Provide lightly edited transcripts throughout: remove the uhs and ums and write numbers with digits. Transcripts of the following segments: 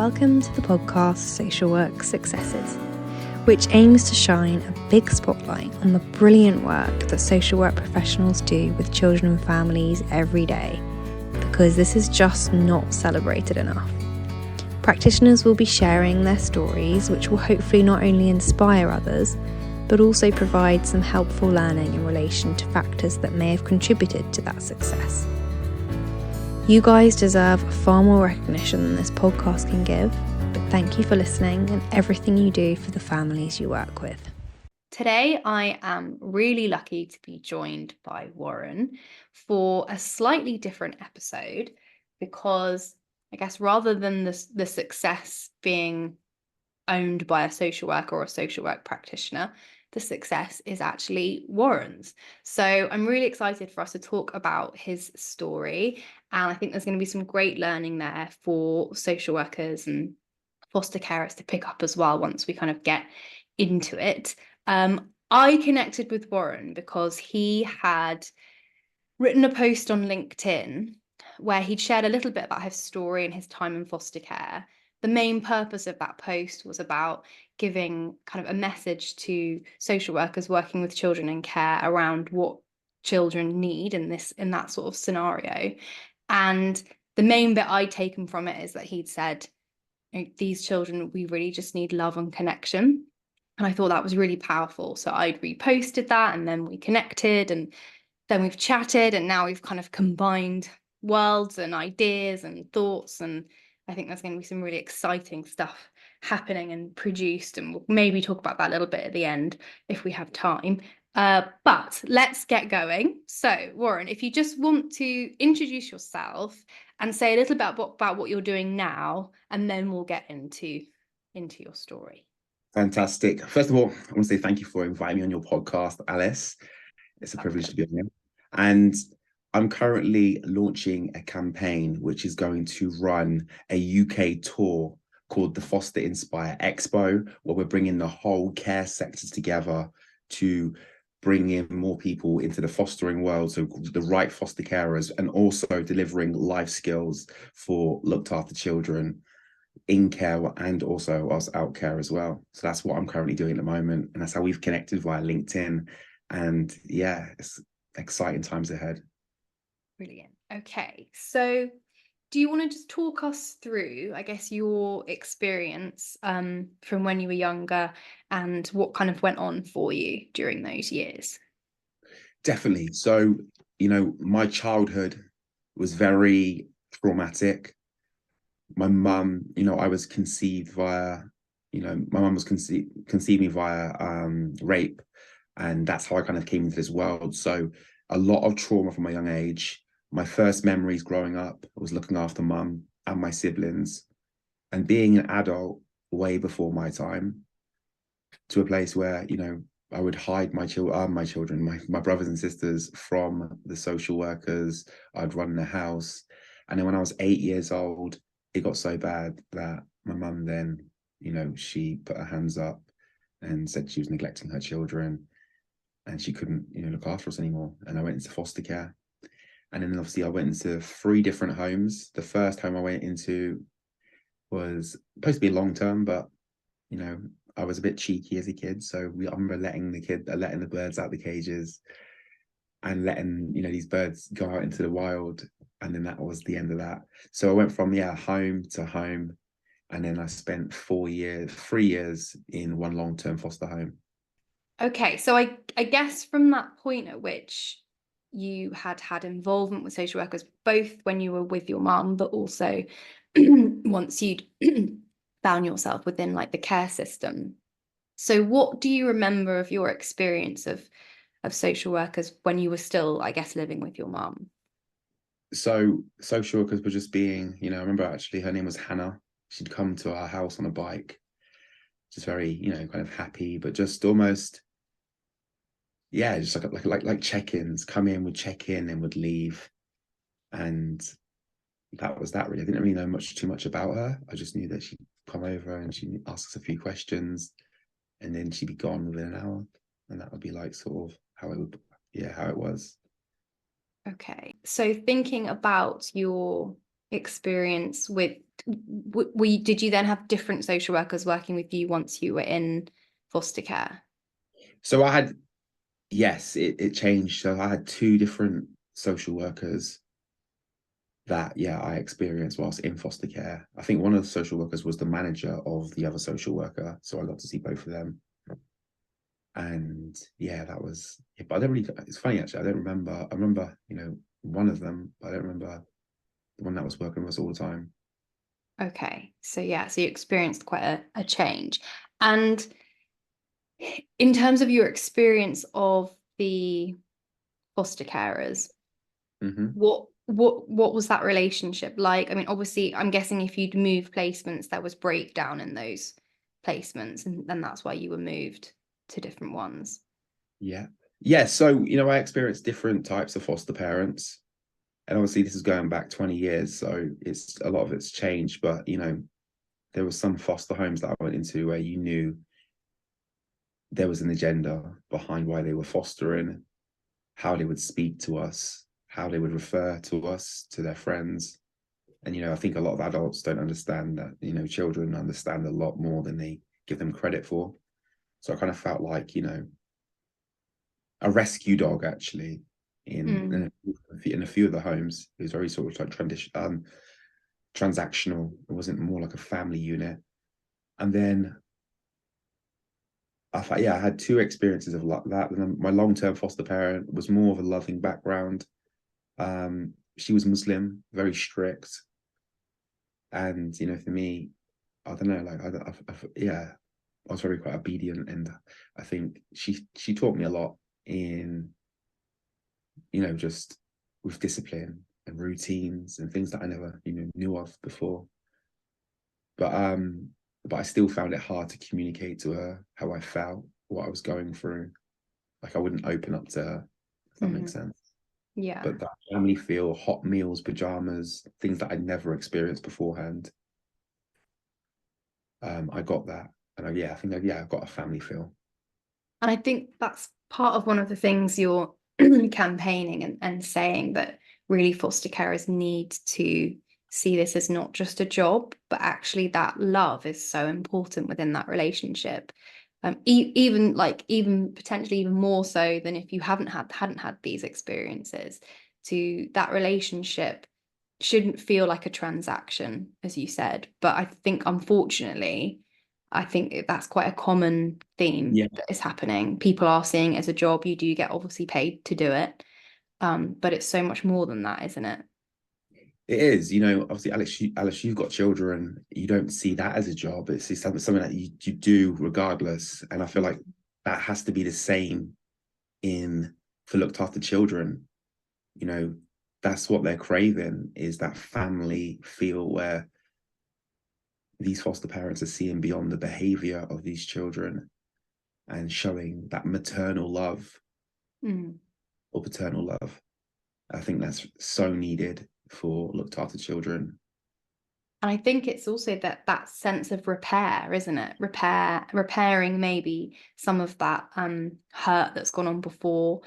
Welcome to the podcast Social Work Successes, which aims to shine a big spotlight on the brilliant work that social work professionals do with children and families every day, because this is just not celebrated enough. Practitioners will be sharing their stories, which will hopefully not only inspire others, but also provide some helpful learning in relation to factors that may have contributed to that success. You guys deserve far more recognition than this podcast can give, but thank you for listening and everything you do for the families you work with. Today, I am really lucky to be joined by Warren for a slightly different episode because I guess rather than the success being owned by a social worker or a social work practitioner, the success is actually Warren's. So I'm really excited for us to talk about his story. And I think there's going to be some great learning there for social workers and foster carers to pick up as well once we kind of get into it. I connected with Warren because he had written a post on LinkedIn where he'd shared a little bit about his story and his time in foster care. The main purpose of that post was about giving kind of a message to social workers working with children in care around what children need in that sort of scenario. And the main bit I'd taken from it is that he'd said, these children, we really just need love and connection. And I thought that was really powerful. So I'd reposted that and then we connected and then we've chatted and now we've kind of combined worlds and ideas and thoughts, and I think there's going to be some really exciting stuff happening and produced, and we'll maybe talk about that a little bit at the end if we have time. But let's get going. So Warren, if you just want to introduce yourself and say a little bit about what you're doing now, and then we'll get into your story. Fantastic. First of all, I want to say thank you for inviting me on your podcast, Alice. It's a privilege to be on here. And I'm currently launching a campaign which is going to run a UK tour called the Foster Inspire Expo, where we're bringing the whole care sectors together to bring in more people into the fostering world, so the right foster carers, and also delivering life skills for looked after children in care and also us out care as well. So that's what I'm currently doing at the moment, and that's how we've connected via LinkedIn. And yeah, it's exciting times ahead. Brilliant. Okay, so do you want to just talk us through, I guess, your experience from when you were younger and what kind of went on for you during those years? Definitely. So, my childhood was very traumatic. My mum, I was conceived via, my mum was conceived me via rape. And that's how I kind of came into this world. So a lot of trauma from a young age. My first memories growing up was looking after mum and my siblings and being an adult way before my time, to a place where, I would hide my children, my brothers and sisters from the social workers. I'd run the house. And then when I was 8 years old, it got so bad that my mum then, she put her hands up and said she was neglecting her children and she couldn't, look after us anymore. And I went into foster care. And then obviously I went into 3 different homes. The first home I went into was supposed to be long-term, but, I was a bit cheeky as a kid. So I remember letting the birds out the cages and letting, these birds go out into the wild. And then that was the end of that. So I went from, home to home. And then I spent 3 years in one long-term foster home. Okay, so I guess from that point at which you had involvement with social workers, both when you were with your mum, but also once you'd found yourself within like the care system. So what do you remember of your experience of social workers when you were still, I guess, living with your mum? So social workers were just being, I remember actually her name was Hannah. She'd come to our house on a bike, just very, kind of happy, but just almost, just like check-ins. Come in, would check in and would leave. And that was that really. I didn't really know too much about her. I just knew that she'd come over and she'd ask us a few questions and then she'd be gone within an hour. And that would be like sort of how it was. Okay, so thinking about your experience with did you then have different social workers working with you once you were in foster care? So I had, yes, it changed. So I had two different social workers that, yeah, I experienced whilst in foster care. I think one of the social workers was the manager of the other social worker, so I got to see both of them. And yeah, that was, yeah, but I don't really, it's funny actually, I don't remember. I remember, one of them, but I don't remember the one that was working with us all the time. Okay, so yeah, so you experienced quite a change. And in terms of your experience of the foster carers, Hmm. what was that relationship like? I mean, obviously, I'm guessing if you'd moved placements, there was breakdown in those placements, and then that's why you were moved to different ones. Yeah. Yeah. So, I experienced different types of foster parents. And obviously this is going back 20 years. So it's a lot of it's changed. But, there was some foster homes that I went into where you knew there was an agenda behind why they were fostering, how they would speak to us, how they would refer to us, to their friends. And, I think a lot of adults don't understand that, children understand a lot more than they give them credit for. So I kind of felt like, a rescue dog actually in Mm. in a few of the homes. It was very sort of like transactional. It wasn't more like a family unit. And then I thought, yeah, I had two experiences of like that. And then my long-term foster parent was more of a loving background. She was Muslim, very strict, and for me, I don't know, like yeah, I was very quite obedient, and I think she taught me a lot in just with discipline and routines and things that I never, knew of before. But I still found it hard to communicate to her how I felt, what I was going through. Like I wouldn't open up to her, if that makes Mhm. sense. Yeah. But that family feel, hot meals, pajamas, things that I'd never experienced beforehand. I got that. And I think I've got a family feel. And I think that's part of one of the things you're campaigning and saying, that really foster carers need to see this as not just a job, but actually that love is so important within that relationship. Even potentially even more so than if you hadn't had these experiences, to that relationship shouldn't feel like a transaction, as you said. But I think, unfortunately, I think that's quite a common theme Yeah, that is happening. People are seeing it as a job. You do get obviously paid to do it. But it's so much more than that, isn't it? it is. Obviously, Alice, you've got children. You don't see that as a job. It's something that you do regardless. And I feel like that has to be the same in for looked after children. You know, that's what they're craving, is that family feel where these foster parents are seeing beyond the behavior of these children and showing that maternal love Mm. or paternal love. I think that's so needed for looked after children. And I think it's also that sense of repair, isn't it? Repairing maybe some of that hurt that's gone on before,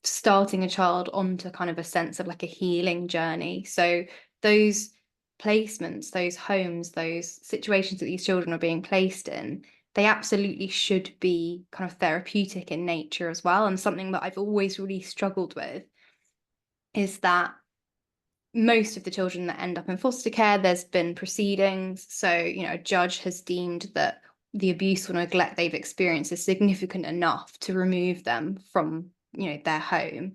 starting a child onto kind of a sense of like a healing journey. So those placements, those homes, those situations that these children are being placed in, they absolutely should be kind of therapeutic in nature as well. And something that I've always really struggled with is that most of the children that end up in foster care, there's been proceedings. So, a judge has deemed that the abuse or neglect they've experienced is significant enough to remove them from, their home.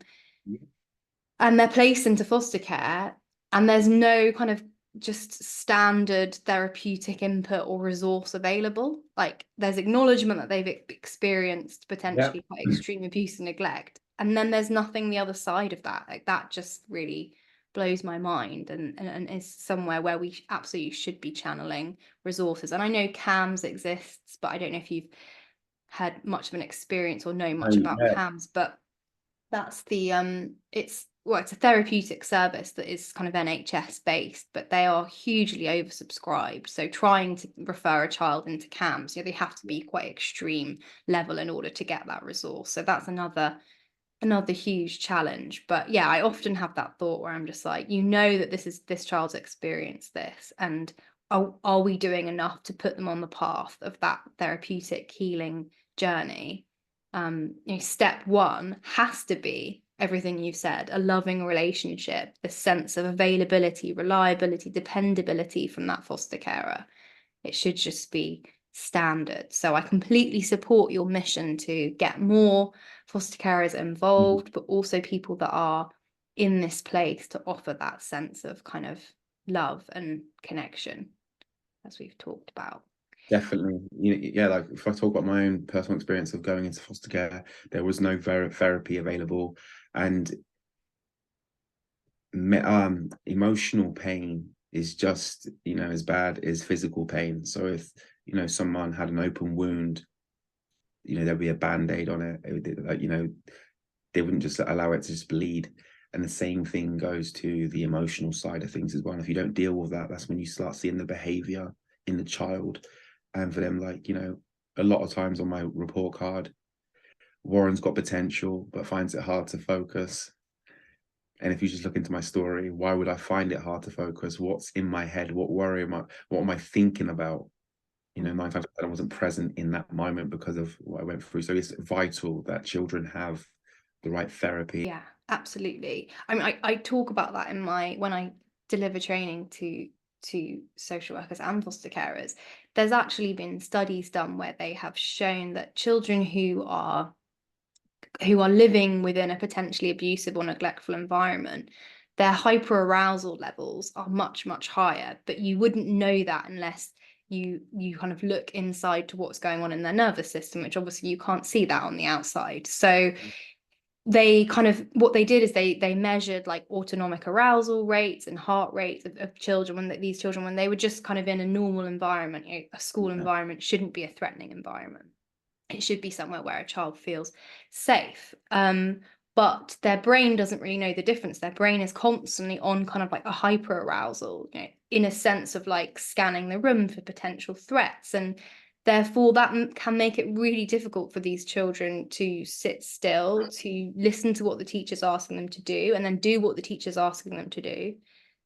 And they're placed into foster care, and there's no kind of just standard therapeutic input or resource available. Like, there's acknowledgement that they've experienced Yeah. potentially quite extreme abuse and neglect, and then there's nothing the other side of that. Like, that just really blows my mind, and is somewhere where we absolutely should be channeling resources. And I know CAMS exists, but I don't know if you've had much of an experience or know much about Yeah. CAMS. But that's the it's a therapeutic service that is kind of NHS based, but they are hugely oversubscribed. So trying to refer a child into CAMS, they have to be quite extreme level in order to get that resource. So that's another another huge challenge. But yeah, I often have that thought where I'm just like, you know, that this child's experienced this, and are we doing enough to put them on the path of that therapeutic healing journey? You know, step one has to be everything you've said: a loving relationship, the sense of availability, reliability, dependability from that foster carer. It should just be standard. So I completely support your mission to get more foster carers involved, but also people that are in this place to offer that sense of kind of love and connection, as we've talked about. Definitely. Yeah, like if I talk about my own personal experience of going into foster care, there was no therapy available, and emotional pain is just, as bad as physical pain. So if, someone had an open wound, there'd be a band-aid on it. Like, they wouldn't just allow it to just bleed. And the same thing goes to the emotional side of things as well. And if you don't deal with that, that's when you start seeing the behavior in the child. And for them, like, a lot of times on my report card, Warren's got potential, but finds it hard to focus. And if you just look into my story, why would I find it hard to focus? What's in my head? What am I thinking about? 9 times I wasn't present in that moment because of what I went through. So it's vital that children have the right therapy. Yeah, absolutely. I mean, I talk about that in when I deliver training to social workers and foster carers. There's actually been studies done where they have shown that children who are living within a potentially abusive or neglectful environment, their hyperarousal levels are much, much higher. But you wouldn't know that unless you kind of look inside to what's going on in their nervous system, which obviously you can't see that on the outside. So they kind of, what they did is they measured like autonomic arousal rates and heart rates of children these children, when they were just kind of in a normal environment. A school environment shouldn't be a threatening environment. It should be somewhere where a child feels safe. But their brain doesn't really know the difference. Their brain is constantly on kind of like a hyper arousal, in a sense of like scanning the room for potential threats. And therefore that can make it really difficult for these children to sit still, to listen to what the teacher's asking them to do, and then do what the teacher's asking them to do.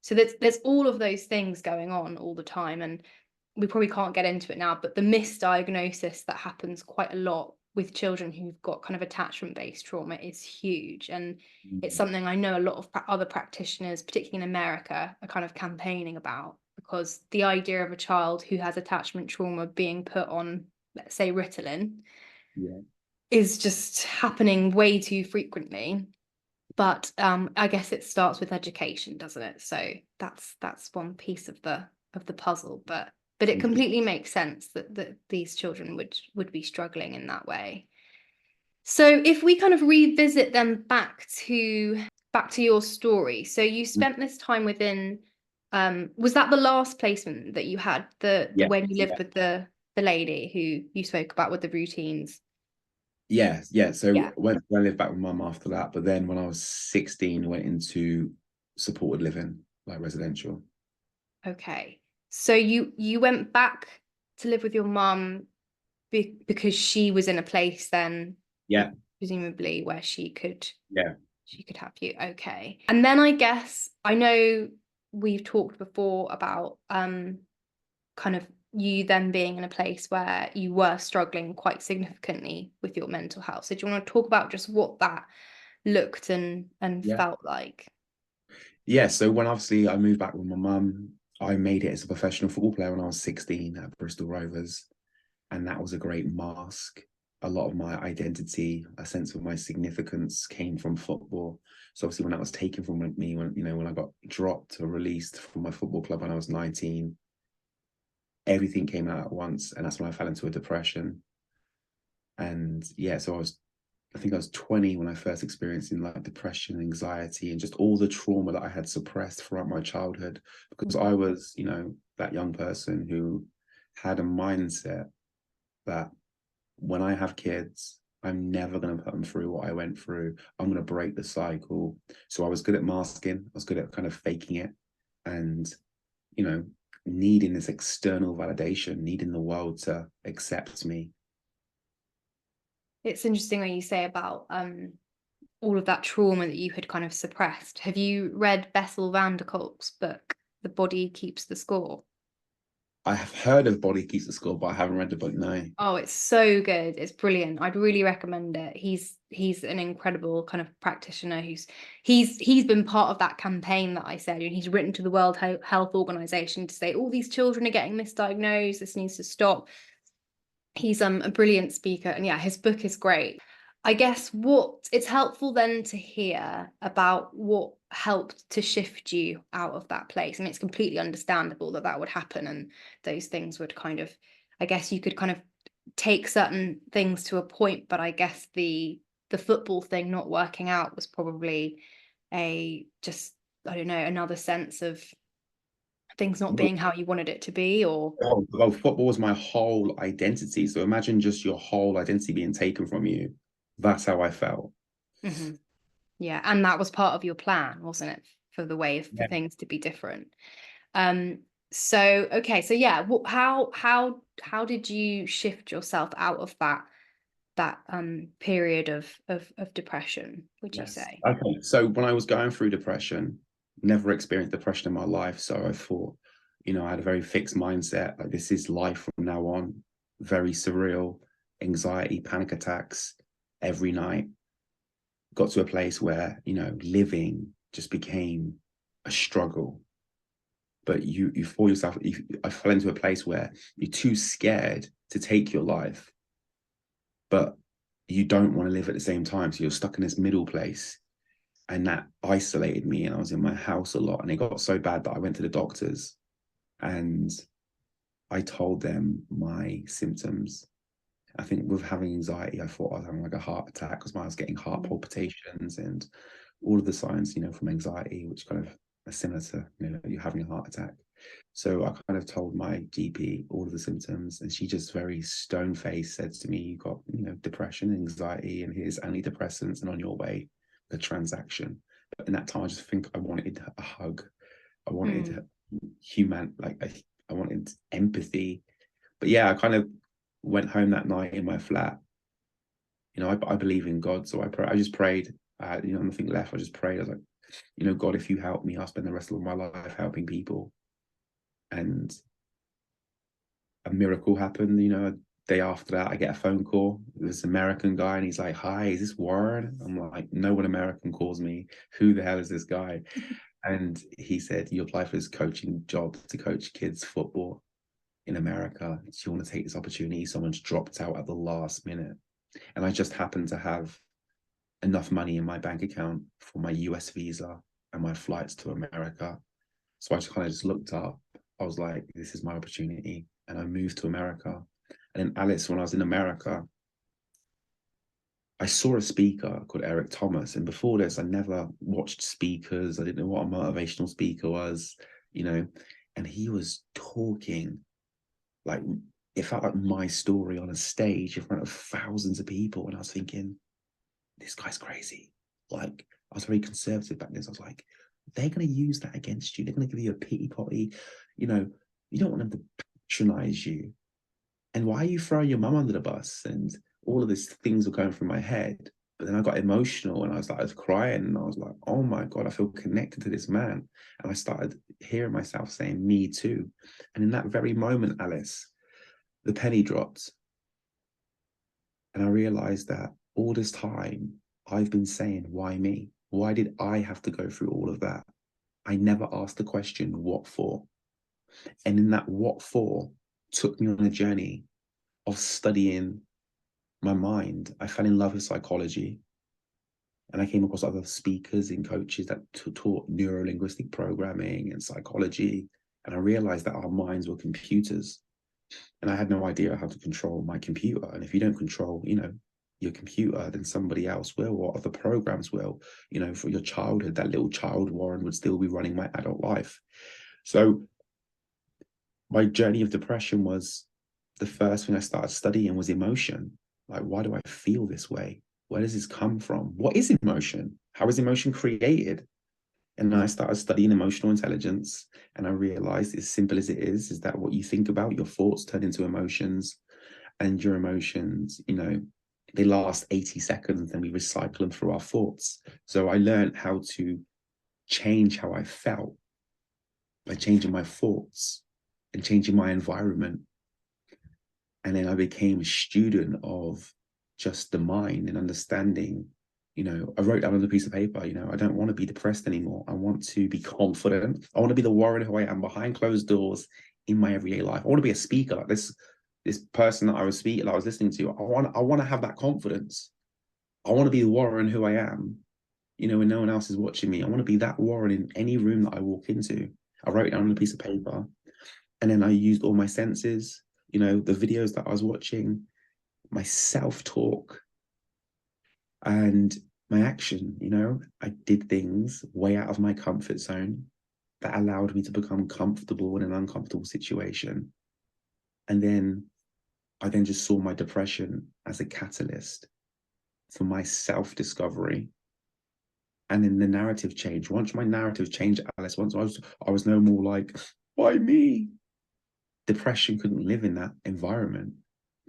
So there's all of those things going on all the time. And we probably can't get into it now, but the misdiagnosis that happens quite a lot with children who've got kind of attachment-based trauma is huge. And it's something I know a lot of other practitioners, particularly in America, are kind of campaigning about, because the idea of a child who has attachment trauma being put on, let's say, Ritalin, is just happening way too frequently. But I guess it starts with education, doesn't it? So that's one piece of the puzzle. But it completely makes sense that these children would be struggling in that way. So if we kind of revisit them back to your story. So you spent this time within, was that the last placement that you had, the when you lived with the lady who you spoke about with the routines? Yeah. So when I lived back with mum after that, but then when I was 16, went into supported living, like residential. Okay. So you went back to live with your mum because she was in a place then, Yeah. presumably, where she could Yeah. have you. Okay. And then I guess, I know we've talked before about kind of you then being in a place where you were struggling quite significantly with your mental health. So do you want to talk about just what that looked and felt like? Yeah. So when obviously I moved back with my mum, I made it as a professional football player when I was 16 at Bristol Rovers. And that was a great mask. A lot of my identity, a sense of my significance came from football. So obviously when that was taken from me, when I got dropped or released from my football club when I was 19, everything came out at once. And that's when I fell into a depression. And yeah, so I think I was 20 when I first experienced like depression, anxiety, and just all the trauma that I had suppressed throughout my childhood, because I was, that young person who had a mindset that when I have kids, I'm never going to put them through what I went through. I'm going to break the cycle. So I was good at masking. I was good at kind of faking it, and, needing this external validation, needing the world to accept me. It's interesting when you say about all of that trauma that you had kind of suppressed. Have you read Bessel van der Kolk's book, The Body Keeps the Score? I have heard of Body Keeps the Score, but I haven't read the book, no. Oh, it's so good. It's brilliant. I'd really recommend it. He's an incredible kind of practitioner he's been part of that campaign that I said, and he's written to the World Health Organization to say all these children are getting misdiagnosed, this needs to stop. He's a brilliant speaker, and yeah, his book is great. I guess what it's helpful then to hear about what helped to shift you out of that place. I mean, it's completely understandable that that would happen, and those things would kind of, I guess you could kind of take certain things to a point, but I guess the football thing not working out was probably a just, I don't know, another sense of things not being how you wanted it to be, or Well, football was my whole identity. So imagine just your whole identity being taken from you. That's how I felt. Mhm. Yeah, and that was part of your plan, wasn't it, for the way for Yeah. things to be different. Um, so okay, so yeah, how did you shift yourself out of that period of depression, would you Yes. say? Okay. So when I was going through depression, never experienced depression in my life. So I thought, I had a very fixed mindset. Like this is life from now on. Very surreal, anxiety, panic attacks every night. Got to a place where, living just became a struggle. But you for yourself, I fell into a place where you're too scared to take your life, but you don't want to live at the same time. So you're stuck in this middle place. And that isolated me, and I was in my house a lot, and it got so bad that I went to the doctors and I told them my symptoms. I think with having anxiety, I thought I was having like a heart attack because I was getting heart palpitations and all of the signs, from anxiety, which kind of are similar to, you having a heart attack. So I kind of told my GP all of the symptoms, and she just very stone-faced said to me, "You got, depression, anxiety, and here's antidepressants, and on your way, a transaction." But in that time, I just think I wanted a hug. I wanted I wanted empathy. But yeah, I kind of went home that night in my flat. I believe in God, so I just prayed. I had, nothing left. I just prayed. I was like, God, if you help me, I'll spend the rest of my life helping people. And a miracle happened. A day after that, I get a phone call. This American guy, and he's like, "Hi, is this Warren?" I'm like, "No one American calls me. Who the hell is this guy?" And he said, "You apply for this coaching job to coach kids football in America. Do you want to take this opportunity? Someone's dropped out at the last minute." And I just happened to have enough money in my bank account for my US visa and my flights to America. So I just kind of just looked up. I was like, this is my opportunity. And I moved to America. And then Alice, when I was in America, I saw a speaker called Eric Thomas. And before this, I never watched speakers. I didn't know what a motivational speaker was, and he was talking like it felt like my story on a stage in front of thousands of people. And I was thinking, this guy's crazy. Like, I was very conservative back then. So I was like, they're going to use that against you. They're going to give you a pity potty. You don't want them to patronize you. And why are you throwing your mum under the bus? And all of these things were going through my head. But then I got emotional, and I was crying, and I was like, oh my God, I feel connected to this man. And I started hearing myself saying, me too. And in that very moment, Alice, the penny dropped. And I realized that all this time I've been saying, why me? Why did I have to go through all of that? I never asked the question, what for? And in that what for took me on a journey of studying my mind. I fell in love with psychology, and I came across other speakers and coaches that taught neuro-linguistic programming and psychology. And I realized that our minds were computers, and I had no idea how to control my computer. And if you don't control, your computer, then somebody else will, or other programs will. For your childhood, that little child Warren would still be running my adult life. So my journey of depression was, the first thing I started studying was emotion. Like, why do I feel this way? Where does this come from? What is emotion? How is emotion created? And then I started studying emotional intelligence, and I realized, as simple as it is that what you think about, your thoughts turn into emotions, and your emotions, they last 80 seconds and we recycle them through our thoughts. So I learned how to change how I felt by changing my thoughts and changing my environment. And then I became a student of just the mind and understanding. I wrote down on a piece of paper, I don't want to be depressed anymore. I want to be confident. I want to be the warrior who I am behind closed doors in my everyday life. I want to be a speaker like this person that I was listening to. I want to have that confidence. I want to be the warrior who I am, when no one else is watching me. I want to be that warrior in any room that I walk into. I wrote it down on a piece of paper, and then I used all my senses, the videos that I was watching, my self-talk, and my action. I did things way out of my comfort zone that allowed me to become comfortable in an uncomfortable situation. And then I just saw my depression as a catalyst for my self-discovery. And then the narrative changed. Once my narrative changed, Alice, once I was no more like, why me? Depression couldn't live in that environment.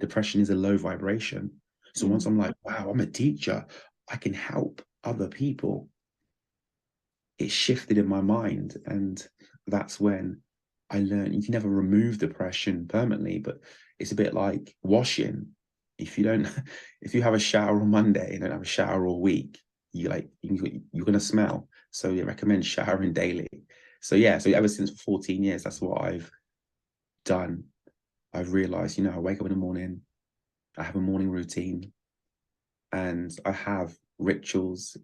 Depression is a low vibration. So once I'm like, wow, I'm a teacher, I can help other people, it shifted in my mind. And that's when I learned you can never remove depression permanently, but it's a bit like washing. If you have a shower on Monday and don't have a shower all week, you're going to smell. So you recommend showering daily. So ever since 14 years, that's what I've done. I've realized, I wake up in the morning, I have a morning routine, and I have rituals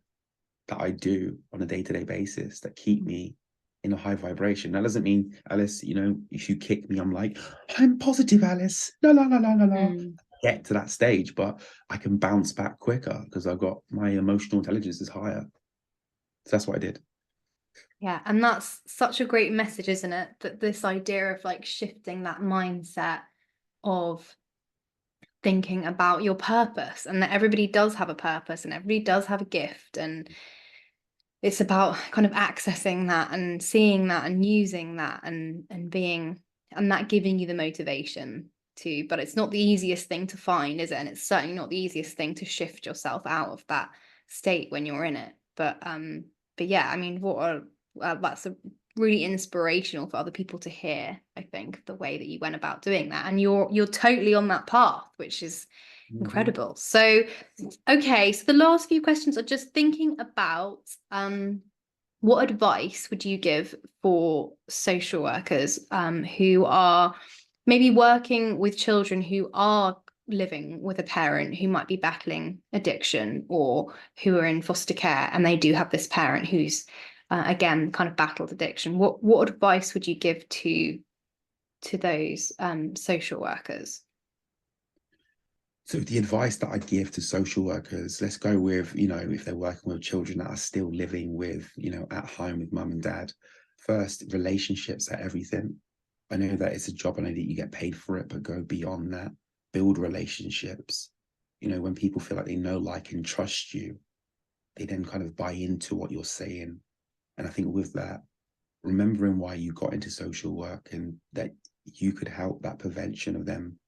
that I do on a day-to-day basis that keep me in a high vibration. That doesn't mean, Alice, if you kick me, I'm like, I'm positive, Alice. La la la la la la. Get to that stage, but I can bounce back quicker because I've got my emotional intelligence is higher. So that's what I did. Yeah, and that's such a great message, isn't it? That this idea of like shifting that mindset of thinking about your purpose, and that everybody does have a purpose and everybody does have a gift, and it's about kind of accessing that and seeing that and using that and being, and that giving you the motivation to, but it's not the easiest thing to find, is it? And it's certainly not the easiest thing to shift yourself out of that state when you're in it. But yeah, I mean, that's a really inspirational for other people to hear, I think, the way that you went about doing that. And you're totally on that path, which is incredible. So, okay, so the last few questions are just thinking about what advice would you give for social workers who are maybe working with children who are living with a parent who might be battling addiction, or who are in foster care and they do have this parent who's again kind of battled addiction? What advice would you give to those social workers? So the advice that I give to social workers, let's go with, if they're working with children that are still living with, at home with mum and dad. First, relationships are everything. I know that it's a job, and I know that you get paid for it, but go beyond that. Build relationships. When people feel like they know, like, and trust you, they then kind of buy into what you're saying. And I think with that, remembering why you got into social work and that you could help that prevention of them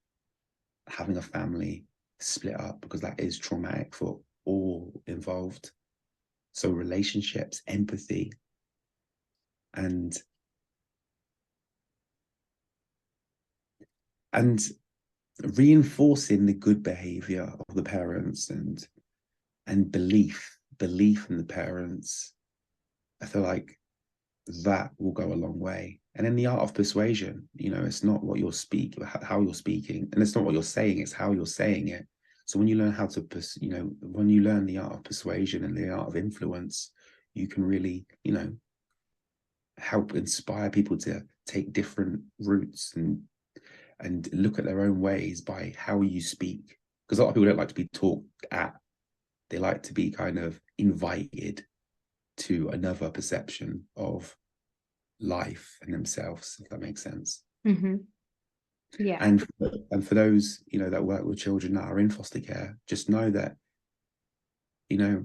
having a family split up, because that is traumatic for all involved. So relationships, empathy, and reinforcing the good behavior of the parents, and belief in the parents. I feel like that will go a long way. And then the art of persuasion, it's not what you're speaking, how you're speaking, and it's not what you're saying, it's how you're saying it. So when you learn how to, when you learn the art of persuasion and the art of influence, you can really, help inspire people to take different routes and look at their own ways by how you speak. Because a lot of people don't like to be talked at. They like to be kind of invited to another perception of life and themselves, if that makes sense. Yeah. And for those, that work with children that are in foster care, just know that,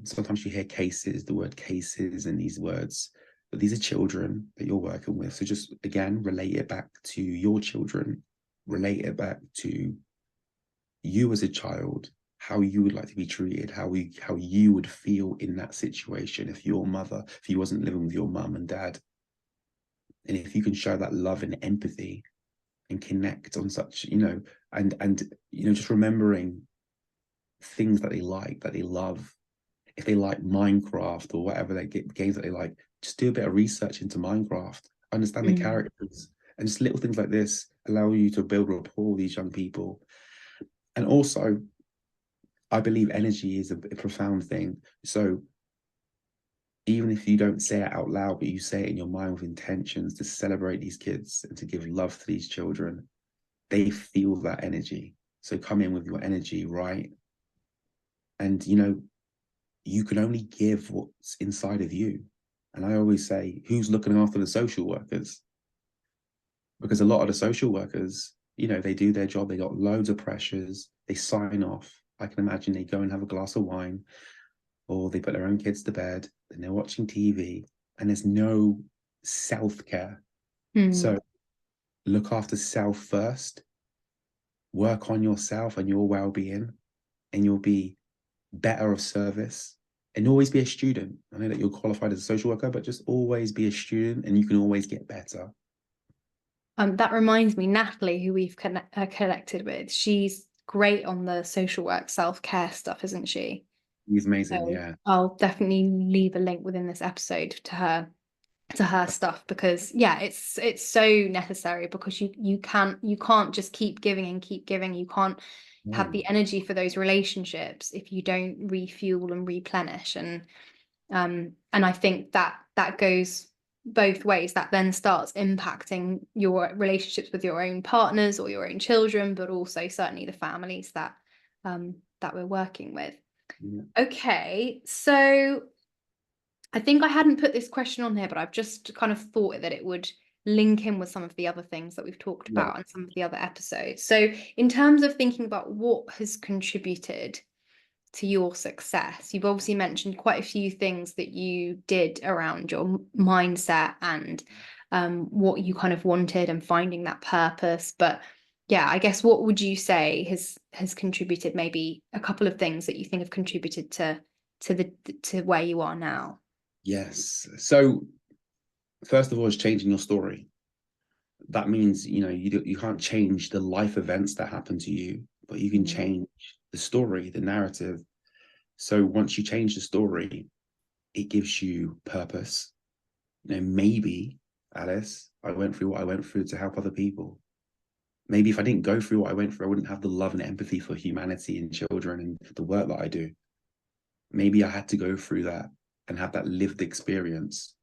sometimes you hear cases, the word cases and these words, but these are children that you're working with. So just, again, relate it back to your children, relate it back to you as a child, how you would like to be treated, how you would feel in that situation if if you wasn't living with your mum and dad. And if you can show that love and empathy and connect on such, and just remembering things that they like, that they love. If they like Minecraft or whatever they get games that they like, just do a bit of research into Minecraft, understand the Mm. characters, and just little things like this allow you to build rapport with these young people. And also, I believe energy is a profound thing. So even if you don't say it out loud, but you say it in your mind with intentions to celebrate these kids and to give love to these children, they feel that energy. So come in with your energy, right? And you can only give what's inside of you. And I always say, who's looking after the social workers? Because a lot of the social workers, they do their job, they got loads of pressures, they sign off. I can imagine they go and have a glass of wine, or they put their own kids to bed, and they're watching TV, and there's no self-care. Mm. So look after self first, work on yourself and your well-being, and you'll be better of service. And always be a student. I know that you're qualified as a social worker, but just always be a student and you can always get better. That reminds me, Natalie, who we've connected with, she's great on the social work self-care stuff, isn't she? He's amazing, So yeah. I'll definitely leave a link within this episode to her stuff, because yeah, it's so necessary, because you can't just keep giving and keep giving. You can't have No. the energy for those relationships if you don't refuel and replenish. And I think that goes both ways. That then starts impacting your relationships with your own partners or your own children, but also certainly the families that we're working with. Yeah. Okay, so I think I hadn't put this question on here, but I've just kind of thought that it would link in with some of the other things that we've talked Yeah. about and some of the other episodes. So in terms of thinking about what has contributed to your success, you've obviously mentioned quite a few things that you did around your mindset and what you kind of wanted and finding that purpose. But yeah, I guess what would you say has contributed, maybe a couple of things that you think have contributed to where you are now? Yes. So first of all, is changing your story. That means, you can't change the life events that happen to you, but you can Mm. change the story, the narrative. So once you change the story, it gives you purpose. Maybe, Alice, I went through what I went through to help other people. Maybe if I didn't go through what I went through, I wouldn't have the love and empathy for humanity and children and the work that I do. Maybe I had to go through that and have that lived experience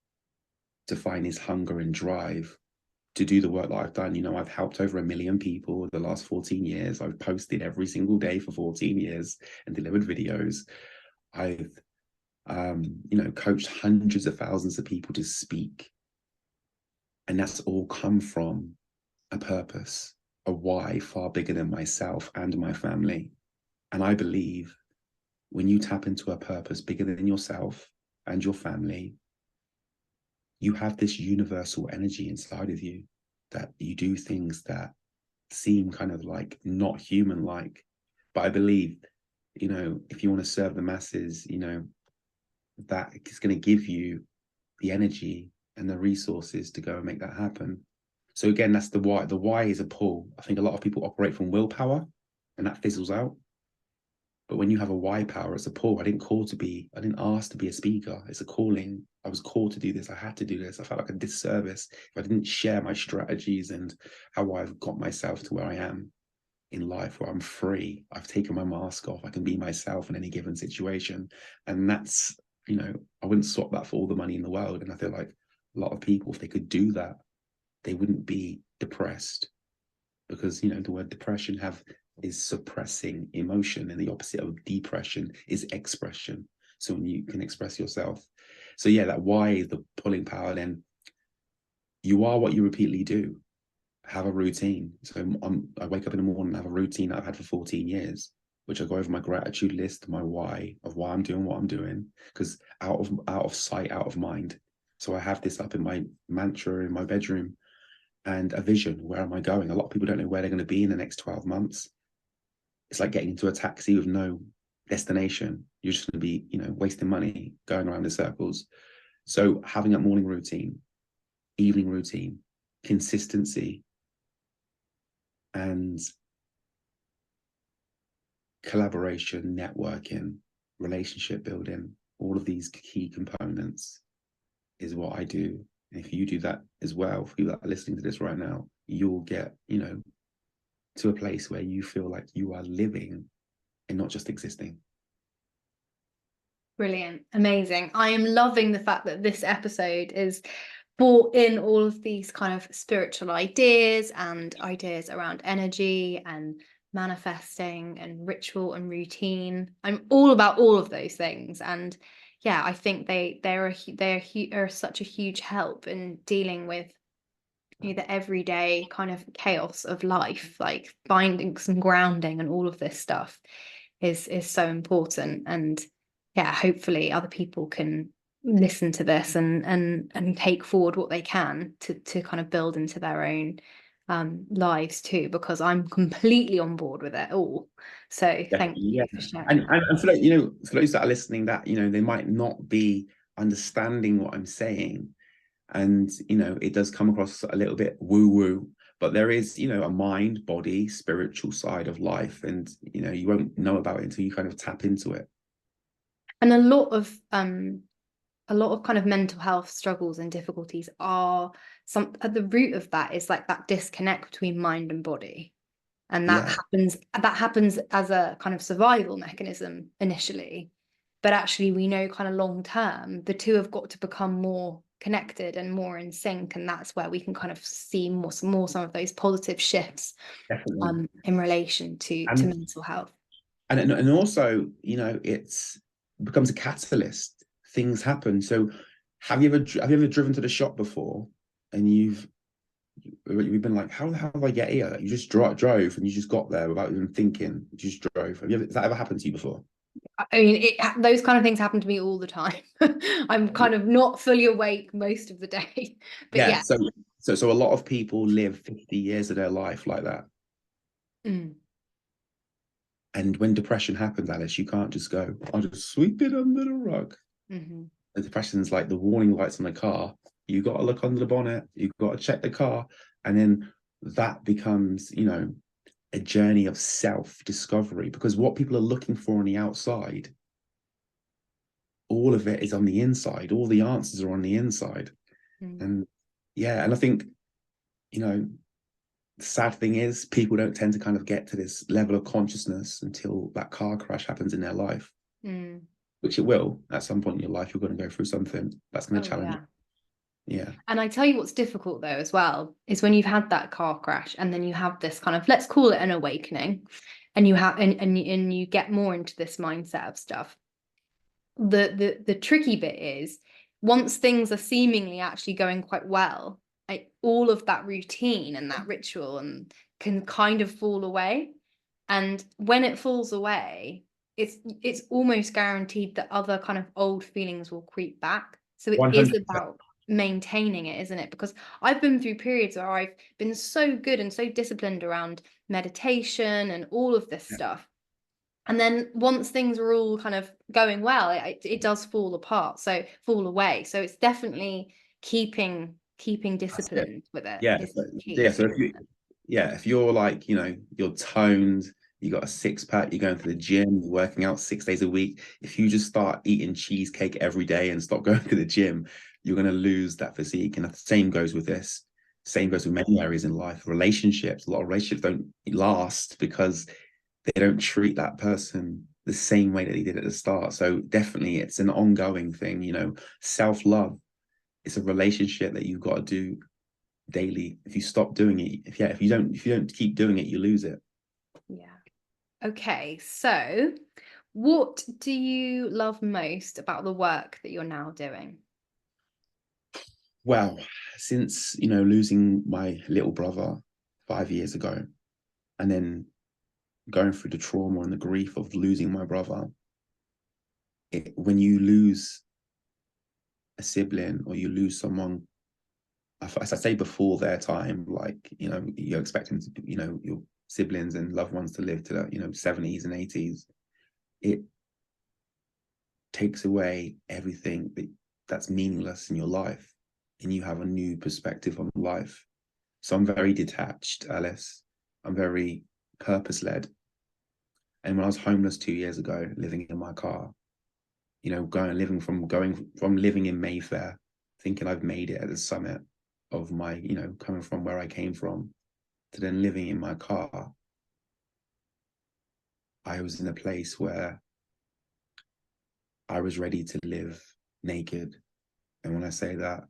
to find this hunger and drive to do the work that I've done. I've helped over 1 million people the last 14 years. I've posted every single day for 14 years and delivered videos. I've, coached hundreds of thousands of people to speak. And that's all come from a purpose, a why far bigger than myself and my family. And I believe when you tap into a purpose bigger than yourself and your family, you have this universal energy inside of you that you do things that seem kind of like not human like. But I believe, if you want to serve the masses, that is going to give you the energy and the resources to go and make that happen. So again, that's the why. The why is a pull. I think a lot of people operate from willpower and that fizzles out. But when you have a why power, it's a pull. I didn't ask to be a speaker. It's a calling. I was called to do this. I had to do this. I felt like a disservice if I didn't share my strategies and how I've got myself to where I am in life, where I'm free. I've taken my mask off. I can be myself in any given situation. And that's, I wouldn't swap that for all the money in the world. And I feel like a lot of people, if they could do that, they wouldn't be depressed, because the word depression is suppressing emotion, and the opposite of depression is expression. So when you can express yourself, so yeah, that why is the pulling power. Then you are what you repeatedly do. Have a routine. So I wake up in the morning and have a routine that I've had for 14 years, which I go over my gratitude list, my why of why I'm doing what I'm doing, because out of sight, out of mind. So I have this up in my mantra in my bedroom, and a vision. Where am I going? A lot of people don't know where they're going to be in the next 12 months. it's like getting into a taxi with no destination. You're just going to be, wasting money going around in circles. So having a morning routine, evening routine, consistency, and collaboration, networking, relationship building, all of these key components is what I do. And if you do that as well, for you that are listening to this right now, you'll get, to a place where you feel like you are living and not just existing. Brilliant. Amazing. I am loving the fact that this episode is brought in all of these kind of spiritual ideas and ideas around energy and manifesting and ritual and routine. I'm all about all of those things, and yeah, I think they are such a huge help in dealing with the everyday kind of chaos of life. Like finding some grounding and all of this stuff is so important. And yeah, hopefully other people can listen to this and take forward what they can to kind of build into their own lives too, because I'm completely on board with it all. So thank Definitely, you yeah. for sharing And, that. and, and for, for those that are listening that, they might not be understanding what I'm saying. And, it does come across a little bit woo-woo, but there is, a mind, body, spiritual side of life. And, you won't know about it until you kind of tap into it. And a lot of kind of mental health struggles and difficulties are at the root of that is like that disconnect between mind and body. And that Yeah, happens as a kind of survival mechanism initially, but actually we know kind of long term the two have got to become more connected and more in sync, and that's where we can kind of see more some of those positive shifts definitely. in relation to And mental health. and also, it becomes a catalyst. Things happen. So have you ever driven to the shop before and you've been like, how the hell did I get here? You just drove and you just got there without even thinking. You just drove. Has that ever happened to you before? I mean, those kind of things happen to me all the time. I'm kind of not fully awake most of the day, but Yeah. yeah. So a lot of people live 50 years of their life like that. Mm. And when depression happens, Alice, you can't just go, I'll just sweep it under the rug. Mm-hmm. The depression's like the warning lights on the car. You got to look under the bonnet. You got to check the car. And then that becomes, a journey of self-discovery, because what people are looking for on the outside, all of it is on the inside. All the answers are on the inside. Mm. And yeah, and I think, the sad thing is people don't tend to kind of get to this level of consciousness until that car crash happens in their life, Mm. which it will at some point in your life. You're going to go through something that's going to Oh challenge yeah. you. Yeah. And I tell you what's difficult though as well is when you've had that car crash and then you have this kind of, let's call it an awakening, and you have and you get more into this mindset of stuff. The tricky bit is once things are seemingly actually going quite well, all of that routine and that ritual and can kind of fall away. And when it falls away, it's almost guaranteed that other kind of old feelings will creep back. So it is 100%. about maintaining it, isn't it? Because I've been through periods where I've been so good and so disciplined around meditation and all of this stuff. And then once things are all kind of going well, it does fall apart, so fall away. So it's definitely keeping That's it. disciplined with it Yeah. is So, key. yeah. So if you're like, you're toned, you got a six pack, you're going to the gym, you're working out 6 days a week. If you just start eating cheesecake every day and stop going to the gym, you're going to lose that physique. And the same goes with this. Same goes with many areas in life. Relationships, a lot of relationships don't last because they don't treat that person the same way that they did at the start. So definitely it's an ongoing thing, self-love. It's a relationship that you've got to do daily. If you stop doing it, if you don't keep doing it, you lose it. Yeah. Okay, so what do you love most about the work that you're now doing? Well, since losing my little brother 5 years ago, and then going through the trauma and the grief of losing my brother, when you lose a sibling or you lose someone, as I say, before their time, like you're expecting to, siblings and loved ones to live to the 70s and 80s, it takes away everything that's meaningless in your life, and you have a new perspective on life. So I'm very detached, Alice. I'm very purpose-led. And when I was homeless 2 years ago, living in my car, going from living in Mayfair, thinking I've made it at the summit of my, coming from where I came from, to then living in my car, I was in a place where I was ready to live naked. And when I say that,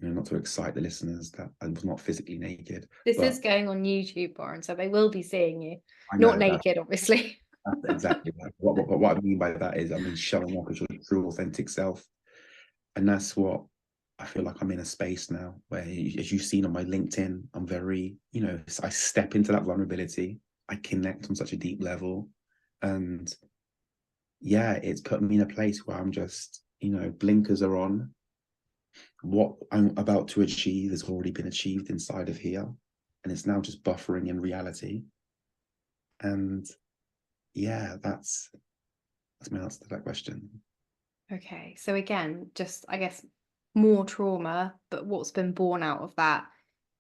not to excite the listeners, that I was not physically naked. This is going on YouTube, Warren, so they will be seeing you. I know, not naked, obviously. That's exactly that. What I mean by that is, showing up as your true, authentic self. And that's what I feel like I'm in a space now where, as you've seen on my LinkedIn, I'm very, I step into that vulnerability. I connect on such a deep level. And yeah, it's put me in a place where I'm just, blinkers are on. What I'm about to achieve has already been achieved inside of here. And it's now just buffering in reality. And yeah, that's my answer to that question. Okay, so again, just I guess more trauma, but what's been born out of that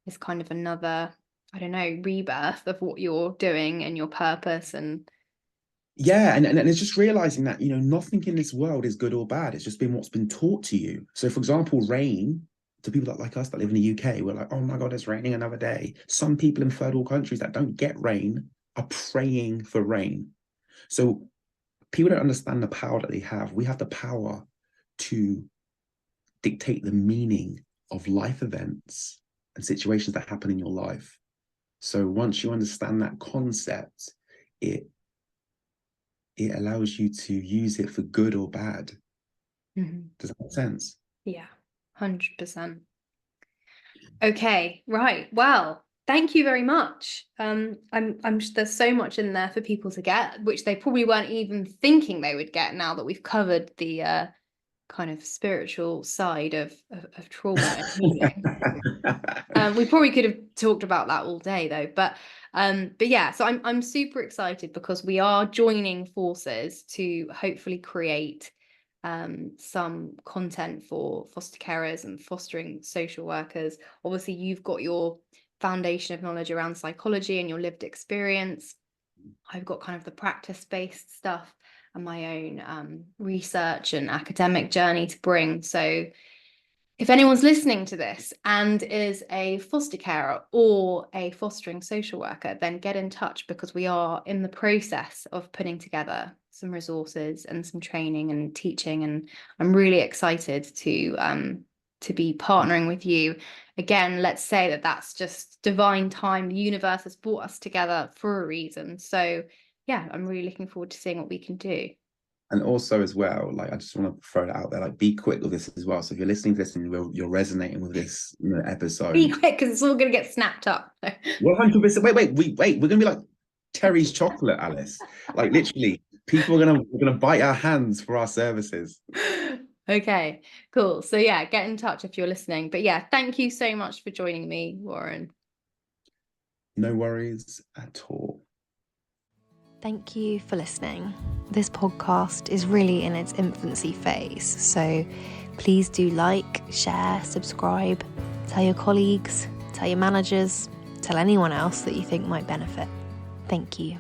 is kind of another, I don't know, rebirth of what you're doing and your purpose. And yeah, and it's just realizing that, nothing in this world is good or bad. It's just been what's been taught to you. So for example, rain, to people like us that live in the UK, we're like, oh my God, it's raining another day. Some people in third world countries that don't get rain are praying for rain. So people don't understand the power that they have. We have the power to dictate the meaning of life events and situations that happen in your life. So once you understand that concept, it allows you to use it for good or bad. mm-hmm. Does that make sense? Yeah, 100%. Okay, right. Well, thank you very much. I'm there's so much in there for people to get, which they probably weren't even thinking they would get, now that we've covered the kind of spiritual side of trauma and healing. We probably could have talked about that all day though, but yeah, so I'm super excited because we are joining forces to hopefully create some content for foster carers and fostering social workers. Obviously, you've got your foundation of knowledge around psychology and your lived experience. I've got kind of the practice-based stuff and my own research and academic journey to bring. So if anyone's listening to this and is a foster carer or a fostering social worker, then get in touch, because we are in the process of putting together some resources and some training and teaching. And I'm really excited to be partnering with you. Again, let's say that that's just divine time. The universe has brought us together for a reason. So yeah, I'm really looking forward to seeing what we can do. And also as well, like, I just want to throw it out there, like, be quick with this as well. So if you're listening to this and you're resonating with this episode, be quick, because it's all going to get snapped up. 100%. Wait, we're gonna be like Terry's chocolate, Alice. Like, literally, people are gonna bite our hands for our services. Okay, cool. So yeah, get in touch if you're listening. But yeah, thank you so much for joining me, Warren. No worries at all. Thank you for listening. This podcast is really in its infancy phase, so please do like, share, subscribe, tell your colleagues, tell your managers, tell anyone else that you think might benefit. Thank you.